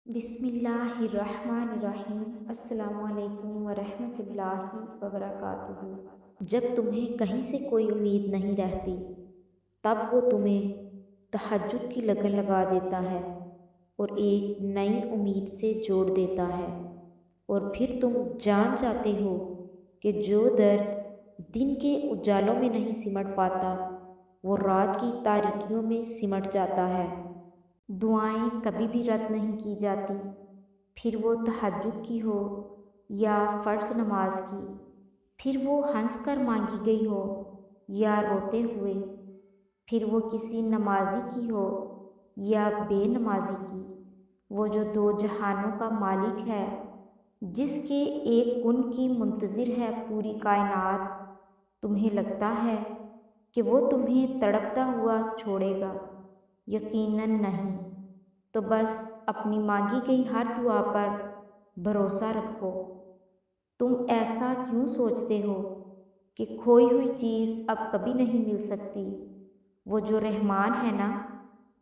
बिस्मिल्लाहिर्रहमानिर्रहीम। अस्सलामु अलैकुम वरहमतुल्लाहि वबरकातुहू। जब तुम्हें कहीं से कोई उम्मीद नहीं रहती, तब वो तुम्हें तहज्जुद की लगन लगा देता है और एक नई उम्मीद से जोड़ देता है। और फिर तुम जान जाते हो कि जो दर्द दिन के उजालों में नहीं सिमट पाता, वो रात की तारीकियों में सिमट जाता है। दुआएं कभी भी रद्द नहीं की जाती, फिर वो तहज्जुद की हो या फ़र्ज़ नमाज की, फिर वो हंस कर मांगी गई हो या रोते हुए, फिर वो किसी नमाजी की हो या बेनमाजी की। वो जो दो जहानों का मालिक है, जिसके एक गुण की मुंतज़िर है पूरी कायनात, तुम्हें लगता है कि वो तुम्हें तड़पता हुआ छोड़ेगा? यकीनन नहीं। तो बस अपनी मांगी गई हर दुआ पर भरोसा रखो। तुम ऐसा क्यों सोचते हो कि खोई हुई चीज़ अब कभी नहीं मिल सकती? वो जो रहमान है ना,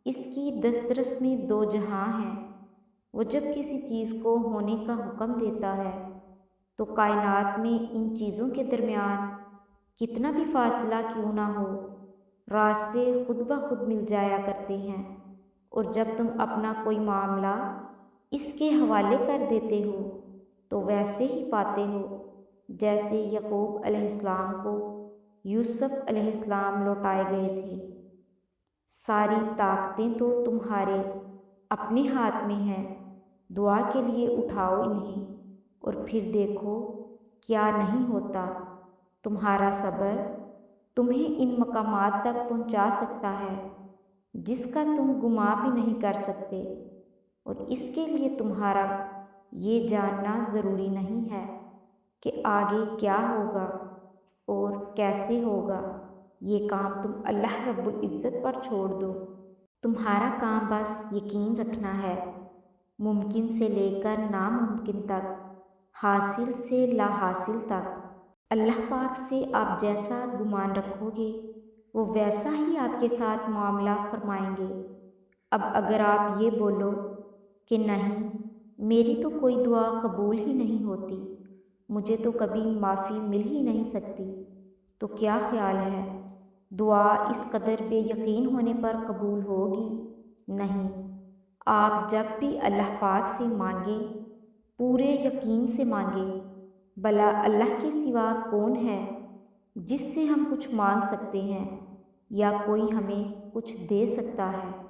इसकी दस्तरस में दो जहां हैं। वो जब किसी चीज़ को होने का हुक्म देता है, तो कायनात में इन चीज़ों के दरमियान कितना भी फासला क्यों ना हो, रास्ते खुद ब खुद मिल जाया करते हैं। और जब तुम अपना कोई मामला इसके हवाले कर देते हो, तो वैसे ही पाते हो जैसे यकूब अलैहिस्सलाम को यूसुफ अलैहिस्सलाम लौटाए गए थे। सारी ताकतें तो तुम्हारे अपने हाथ में हैं। दुआ के लिए उठाओ इन्हें और फिर देखो क्या नहीं होता। तुम्हारा सब्र तुम्हें इन मकामात तक पहुंचा सकता है जिसका तुम गुमा भी नहीं कर सकते। और इसके लिए तुम्हारा ये जानना ज़रूरी नहीं है कि आगे क्या होगा और कैसे होगा। ये काम तुम अल्लाह रब्बुल इज़्ज़त पर छोड़ दो। तुम्हारा काम बस यकीन रखना है, मुमकिन से लेकर नामुमकिन तक, हासिल से लाहासिल तक। अल्लाह पाक से आप जैसा गुमान रखोगे, वो वैसा ही आपके साथ मामला फरमाएंगे। अब अगर आप ये बोलो कि नहीं, मेरी तो कोई दुआ कबूल ही नहीं होती, मुझे तो कभी माफ़ी मिल ही नहीं सकती, तो क्या ख्याल है, दुआ इस कदर बेयकीन होने पर कबूल होगी? नहीं। आप जब भी अल्लाह पाक से मांगे, पूरे यकीन से मांगे। भला अल्लाह के सिवा कौन है जिससे हम कुछ मांग सकते हैं या कोई हमें कुछ दे सकता है?